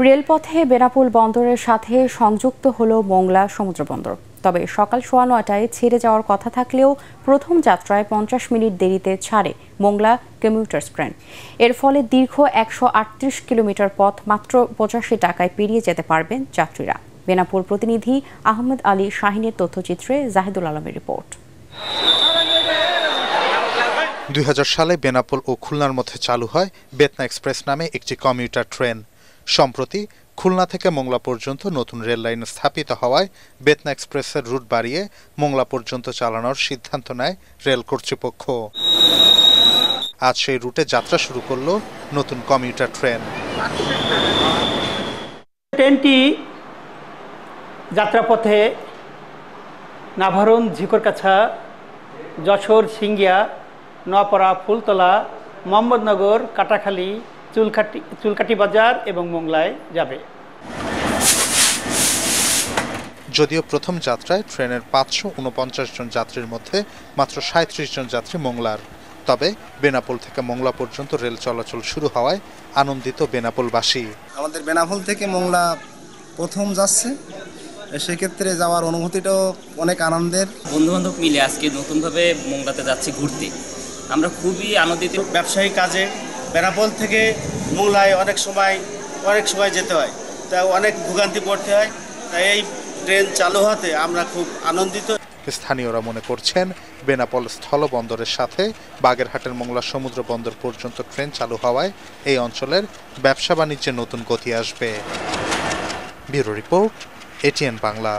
রেলপথে বেনাপোল বন্দরের সাথে সংযুক্ত হলো মোংলা সমুদ্র বন্দর। তবে সকাল 9:15টায় ছেড়ে যাওয়ার কথা থাকলেও প্রথম যাত্রায় 50 মিনিট দেরিতে ছাড়ে মোংলা কমিউটার্স ট্রেন। এর ফলে দীর্ঘ 138 কিলোমিটার পথ মাত্র 85 টাকায় পেরিয়ে যেতে পারবেন যাত্রীরা। বেনাপোল প্রতিনিধি আহমেদ আলী শাহিনের তথ্যচিত্রে জাহিদুল আলমের রিপোর্ট। 2000 সালে বেনাপোল ও খুলনার মধ্যে চালু হয় বেতনা এক্সপ্রেস নামে একটি কমিউটার ট্রেন। সম্প্রতি খুলনা থেকে মোংলা পর্যন্ত নতুন রেল লাইন স্থাপিত হওয়ায় বেতনা এক্সপ্রেসের রুট বাড়িয়ে মোংলা পর্যন্ত চালানোর সিদ্ধান্ত নেয় রেল কর্তৃপক্ষ। আজ সেই রুটে যাত্রা শুরু করল নতুন কমিউটার ট্রেন। ট্রেনটি যাত্রাপথে নাভারণ, ঝিকরকাছা, যশোর, সিঙ্গিয়া, নোয়াপাড়া, ফুলতলা, মোহাম্মদনগর, কাটাখালী, চুলকাটি বাজার এবং মোংলায় যাবে। যদিও প্রথম যাত্রায় ট্রেনের 549 জন যাত্রীর মধ্যে মাত্র 37 জন যাত্রী মোংলার, তবে বেনাপোল থেকে মোংলা পর্যন্ত রেল চলাচল শুরু হওয়ায় আনন্দিত বেনাপোলবাসী। আমাদের বেনাপোল থেকে মোংলা প্রথম যাচ্ছে, সেক্ষেত্রে যাওয়ার অনুভূতিটাও অনেক আনন্দের। বন্ধুবান্ধব মিলে আজকে নতুনভাবে মোংলাতে যাচ্ছি ঘুরতে, আমরা খুবই আনন্দিত। ব্যবসায়িক কাজে বেনাপোল থেকে মোংলায় অনেক সময় যেতে হয়, তাই অনেক ভোগান্তি পড়তে হয়, তাই এই ট্রেন চালু হতে আমরা খুব আনন্দিত। স্থানীয়রা মনে করছেন বেনাপোল স্থলবন্দরের সাথে বাগেরহাটের মোংলা সমুদ্র বন্দর পর্যন্ত ট্রেন চালু হওয়ায় এই অঞ্চলের ব্যবসা বাণিজ্যে নতুন গতি আসবে। Bureau report, ATN Bangla.